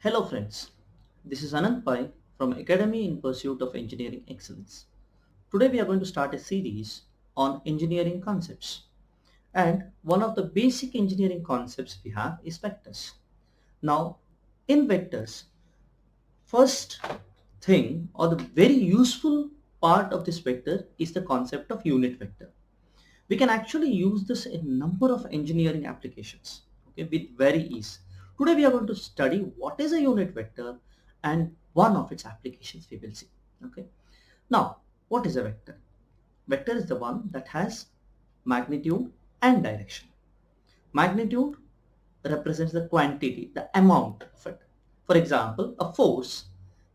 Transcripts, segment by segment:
Hello friends, this is Anand Pai from Academy in Pursuit of Engineering Excellence. Today we are going to start a series on engineering concepts. And one of the basic engineering concepts we have is vectors. Now, in vectors, first thing or the very useful part of this vector is the concept of unit vector. We can actually use this in a number of engineering applications, okay, with very ease. Today we are going to study what is a unit vector and one of its applications we will see. Okay. Now, what is a vector? Vector is the one that has magnitude and direction. Magnitude represents the quantity, the amount of it. For example, a force,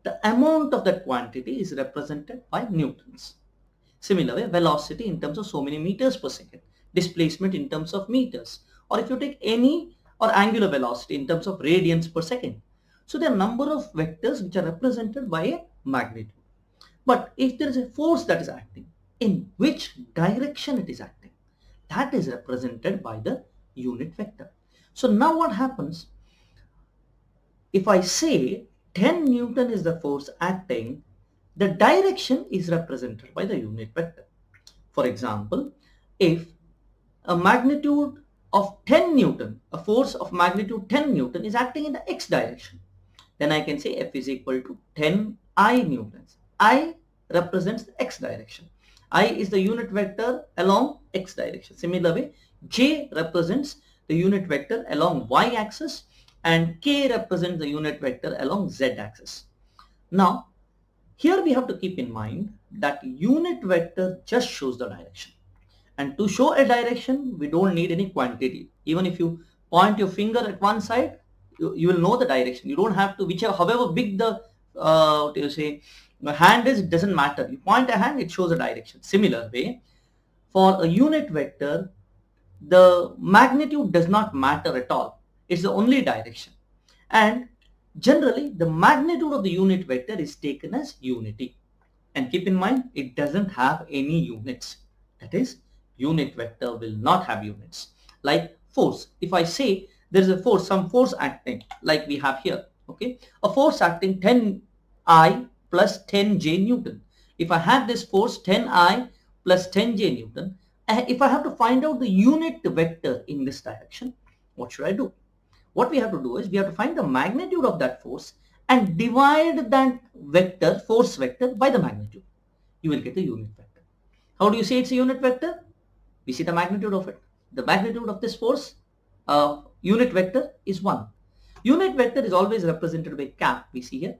the amount of that quantity is represented by newtons. Similarly, velocity in terms of so many meters per second, displacement in terms of meters, or if you take any or angular velocity in terms of radians per second. So there are a number of vectors which are represented by a magnitude. But if there is a force that is acting, in which direction it is acting, that is represented by the unit vector. So now what happens? If I say 10 Newton is the force acting, the direction is represented by the unit vector. For example, if a magnitude of 10 Newton, a force of magnitude 10 Newton is acting in the x direction, then I can say F is equal to 10 I Newtons. I represents the x direction. I is the unit vector along x direction. Similarly, J represents the unit vector along y axis and K represents the unit vector along z axis. Now, here we have to keep in mind that unit vector just shows the direction. And to show a direction, we don't need any quantity. Even if you point your finger at one side, you will know the direction. You don't have to, however big the the hand is, it doesn't matter. You point a hand, it shows a direction. Similar way, for a unit vector, the magnitude does not matter at all. It's the only direction. And generally, the magnitude of the unit vector is taken as unity. And keep in mind, it doesn't have any units. That is, unit vector will not have units. Like force. If I say there is a force, some force acting, like we have here, okay, a force acting 10I plus 10J Newton. If I have this force 10I plus 10J Newton, if I have to find out the unit vector in this direction, what should I do? What we have to do is we have to find the magnitude of that force and divide that vector, force vector, by the magnitude. You will get the unit vector. How do you say it's a unit vector? We see the magnitude of it. The magnitude of this force, unit vector, is 1. Unit vector is always represented by cap. We see here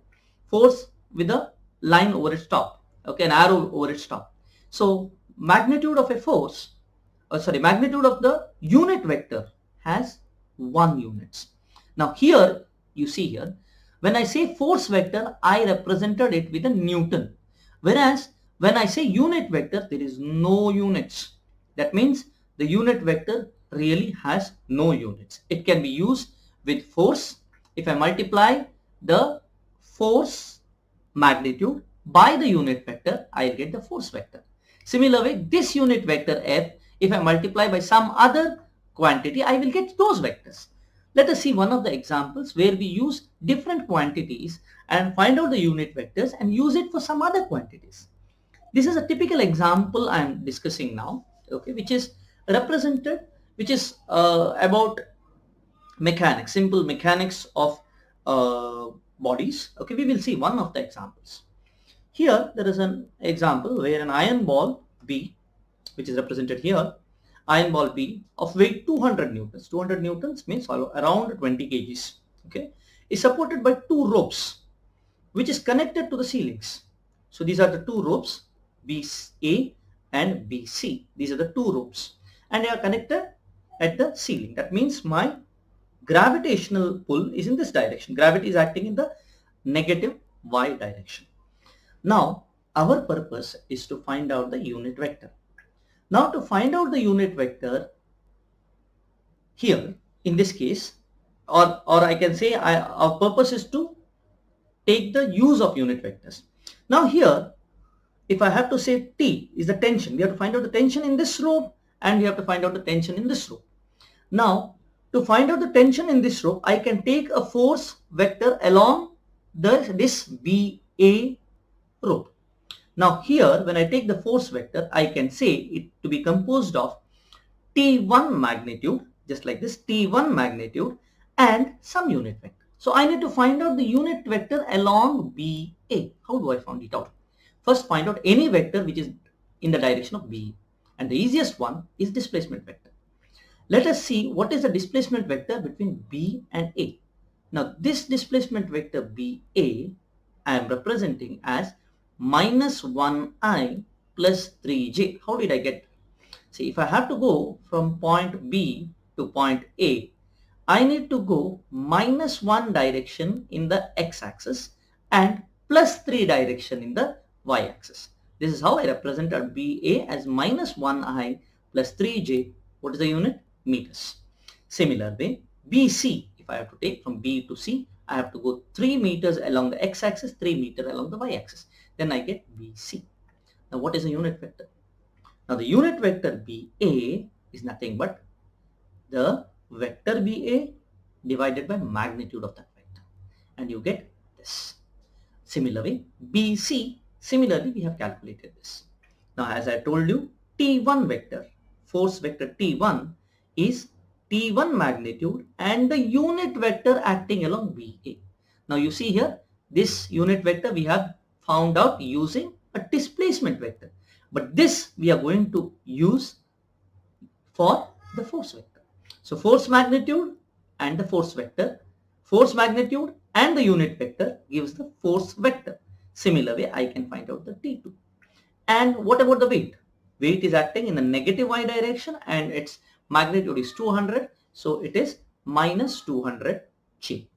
force with a line over its top, okay, an arrow over its top. So magnitude of a force, magnitude of the unit vector has 1 units. Now here you see here, when I say force vector, I represented it with a Newton, whereas when I say unit vector, there is no units. That means the unit vector really has no units. It can be used with force. If I multiply the force magnitude by the unit vector, I will get the force vector. Similarly, this unit vector F, if I multiply by some other quantity, I will get those vectors. Let us see one of the examples where we use different quantities and find out the unit vectors and use it for some other quantities. This is a typical example I am discussing now, okay, which is represented, which is about mechanics, simple mechanics of bodies. Okay, we will see one of the examples. Here there is an example where an iron ball B, which is represented here, iron ball B of weight 200 newtons. 200 newtons means around 20 kgs. Okay, is supported by 2 ropes, which is connected to the ceilings. So these are the 2 ropes, BA and BC. These are the 2 ropes, and they are connected at the ceiling. That means my gravitational pull is in this direction. Gravity is acting in the negative y direction. Now, our purpose is to find out the unit vector. Now, to find out the unit vector, here, in this case, or I can say our purpose is to take the use of unit vectors. Now here, if I have to say T is the tension, we have to find out the tension in this rope and we have to find out the tension in this rope. Now, To find out the tension in this rope, I can take a force vector along this BA rope. Now here, when I take the force vector, I can say it to be composed of T1 magnitude, just like this, T1 magnitude and some unit vector. So I need to find out the unit vector along BA. How do I find it out? First, find out any vector which is in the direction of BA. And the easiest one is displacement vector. Let us see what is the displacement vector between B and A. Now this displacement vector BA I am representing as minus 1I plus 3j. How did I get? See, if I have to go from point B to point A, I need to go minus 1 direction in the x-axis and plus 3 direction in the y-axis. This is how I represented BA as minus 1I plus 3j. What is the unit? Meters. Similar way, BC, if I have to take from B to C, I have to go 3 meters along the x-axis, 3 meters along the y-axis. Then I get BC. Now what is the unit vector? Now the unit vector BA is nothing but the vector BA divided by magnitude of that vector. And you get this. Similarly, BC, similarly we have calculated this. Now as I told you, T1 vector, force vector T1 is T1 magnitude and the unit vector acting along BA. Now you see here, this unit vector we have found out using a displacement vector. But this we are going to use for the force vector. So force magnitude and the force vector, force magnitude and the unit vector gives the force vector. Similarly, I can find out the T2. And what about the weight? Weight is acting in the negative y direction and its magnitude is 200. So it is minus 200 G.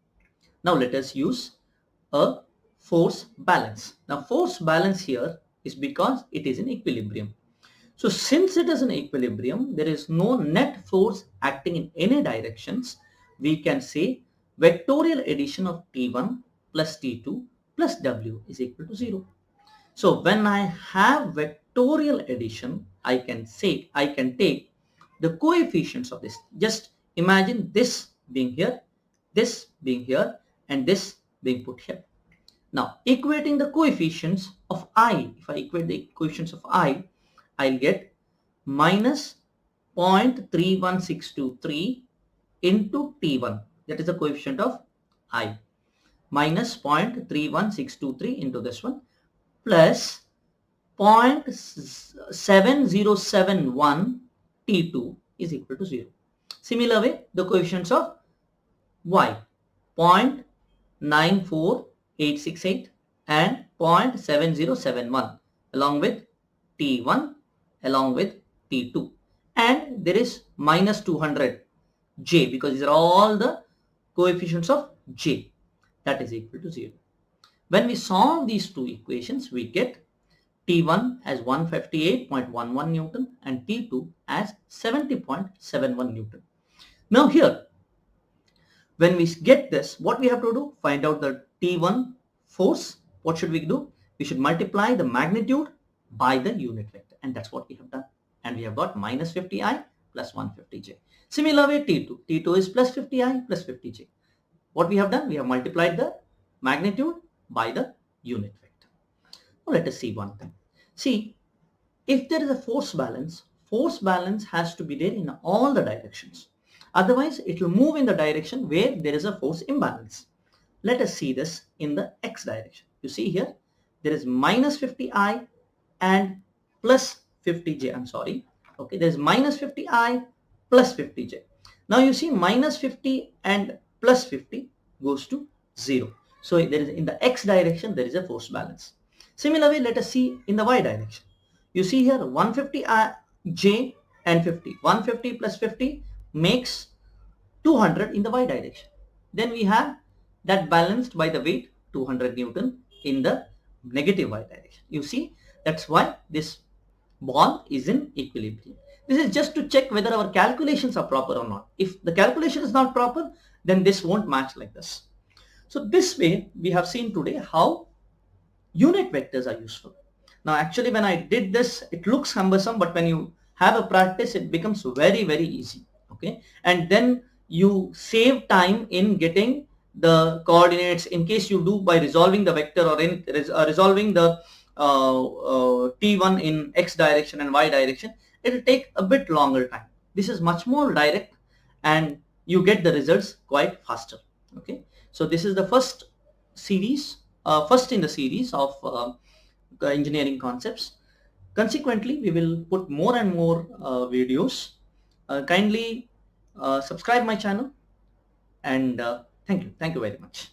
Now let us use a force balance. Now force balance here is because it is in equilibrium. So since it is in equilibrium, there is no net force acting in any directions. We can say vectorial addition of T1 plus T2 plus W is equal to 0. So when I have vectorial addition, I can take the coefficients of this. Just imagine this being here, this being here, and this being put here. Now equating the coefficients of I, if I equate the coefficients of I, I'll get minus 0.31623 into T1. That is the coefficient of I. Minus 0.31623 into this one plus 0.7071 T2 is equal to 0. Similar way, the coefficients of Y 0.94868 and 0.7071 along with T1 along with T2, and there is minus 200 J because these are all the coefficients of J, that is equal to 0. When we solve these two equations, we get T1 as 158.11 Newton and T2 as 70.71 Newton. Now here, when we get this, what we have to do? Find out the T1 force. What should we do? We should multiply the magnitude by the unit vector, and that's what we have done. And we have got minus 50I plus 150J. Similar way T2. T2 is plus 50I plus 50J. What we have done? We have multiplied the magnitude by the unit vector. Now let us see one thing. See, if there is a force balance has to be there in all the directions. Otherwise, it will move in the direction where there is a force imbalance. Let us see this in the x direction. You see here, there is minus 50I and plus 50J. I'm sorry. Okay, there is minus 50I plus 50J. Now you see minus 50 and plus 50 goes to 0. So there is in the x direction, there is a force balance. Similarly, let us see in the y direction. You see here 150J and 50. 150 plus 50 makes 200 in the y direction. Then we have that balanced by the weight 200 Newton in the negative y direction. You see, that's why this ball is in equilibrium. This is just to check whether our calculations are proper or not. If the calculation is not proper, then this won't match like this. So this way we have seen today how unit vectors are useful. Now actually when I did this, it looks cumbersome, but when you have a practice, it becomes very, very easy. Okay, and then you save time in getting the coordinates in case you do by resolving the vector or in resolving the t1 in x direction and y direction. It will take a bit longer time. This is much more direct and you get the results quite faster. Okay, so this is the first in the series of engineering concepts. Consequently, we will put more and more videos. Kindly subscribe my channel, and thank you very much.